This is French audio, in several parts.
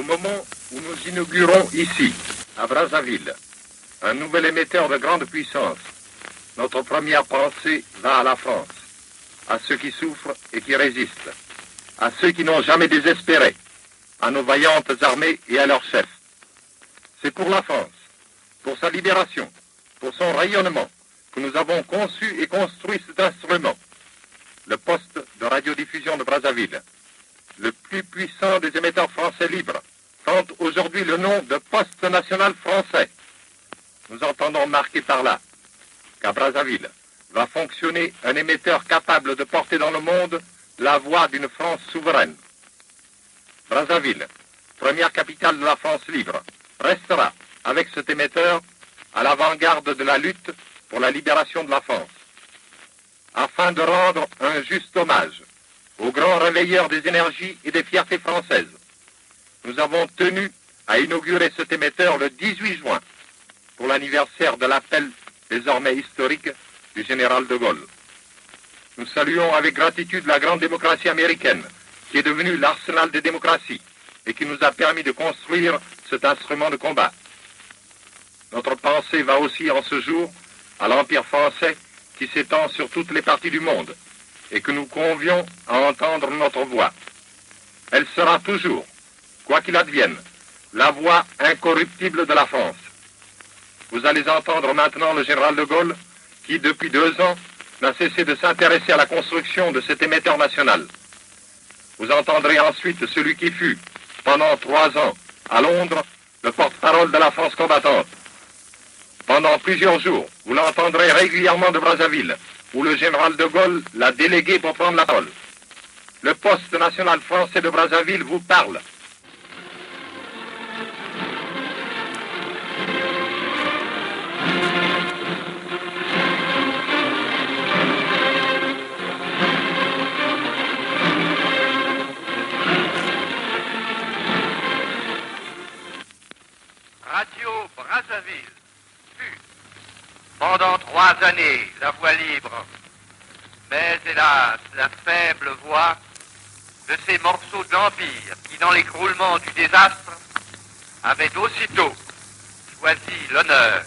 moment où nous inaugurons ici, à Brazzaville, un nouvel émetteur de grande puissance, notre première pensée va à la France, à ceux qui souffrent et qui résistent, à ceux qui n'ont jamais désespéré, à nos vaillantes armées et à leurs chefs. C'est pour la France, pour sa libération, pour son rayonnement, que nous avons conçu et construit cet instrument, le poste de radiodiffusion de Brazzaville, le plus puissant des émetteurs français libres, porte aujourd'hui le nom de Poste national français. Nous entendons marquer par là qu'à Brazzaville va fonctionner un émetteur capable de porter dans le monde la voix d'une France souveraine. Brazzaville, première capitale de la France libre, restera, avec cet émetteur, à l'avant-garde de la lutte pour la libération de la France. Afin de rendre un juste hommage aux grands réveilleurs des énergies et des fiertés françaises, nous avons tenu à inaugurer cet émetteur le 18 juin, pour l'anniversaire de l'appel désormais historique du général de Gaulle. Nous saluons avec gratitude la grande démocratie américaine, qui est devenue l'arsenal des démocraties et qui nous a permis de construire cet instrument de combat. Notre pensée va aussi en ce jour à l'Empire français qui s'étend sur toutes les parties du monde et que nous convions à entendre notre voix. Elle sera toujours, quoi qu'il advienne, la voix incorruptible de la France. Vous allez entendre maintenant le général de Gaulle qui, depuis 2 ans, n'a cessé de s'intéresser à la construction de cet émetteur national. Vous entendrez ensuite celui qui fut, pendant 3 ans, à Londres, le porte-parole de la France combattante. Pendant plusieurs jours, vous l'entendrez régulièrement de Brazzaville, où le général de Gaulle l'a délégué pour prendre la parole. Le poste national français de Brazzaville vous parle. Radio Brazzaville fut pendant 3 années la voix libre, mais hélas la faible voix de ces morceaux d'empire qui, dans l'écroulement du désastre, avaient aussitôt choisi l'honneur,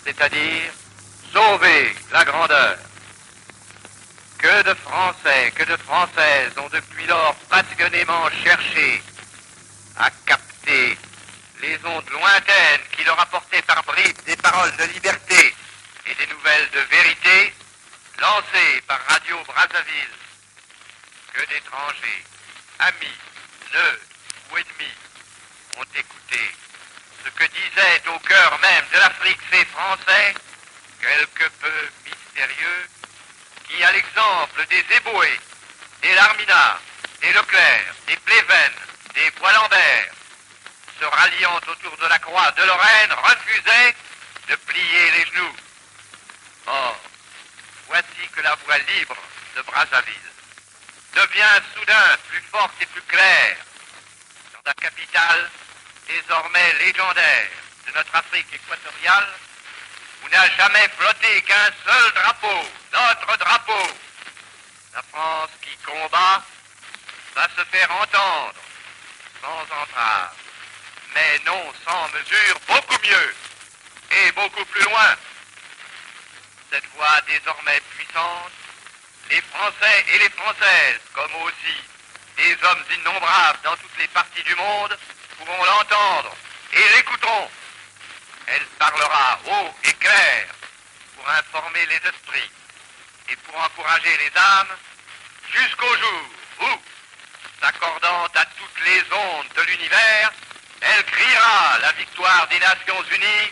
c'est-à-dire sauver la grandeur. Que de Français, que de Françaises ont depuis lors passionnément cherché à capter les ondes lointaines qui leur apportaient par bribes des paroles de liberté et des nouvelles de vérité lancées par Radio Brazzaville. Que d'étrangers, amis, neutres ou ennemis ont écouté ce que disaient au cœur même de l'Afrique ces Français, quelque peu mystérieux, qui, à l'exemple des Éboués, des Larminat, des Leclerc, des Pléven, des Bois-Lambert, se ralliant autour de la croix de Lorraine, refusaient de plier les genoux. Or, voici que la voix libre de Brazzaville devient soudain plus forte et plus claire dans la capitale désormais légendaire de notre Afrique équatoriale, où n'a jamais flotté qu'un seul drapeau, notre drapeau. La France qui combat va se faire entendre sans entrave, mais non sans mesure, beaucoup mieux et beaucoup plus loin. Cette voix désormais puissante, les Français et les Françaises, comme aussi des hommes innombrables dans toutes les parties du monde, pourront l'entendre et l'écouteront. Elle parlera haut et clair pour informer les esprits et pour encourager les âmes jusqu'au jour où, s'accordant à toutes les ondes de l'univers, elle criera la victoire des Nations Unies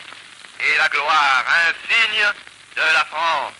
et la gloire insigne de la France.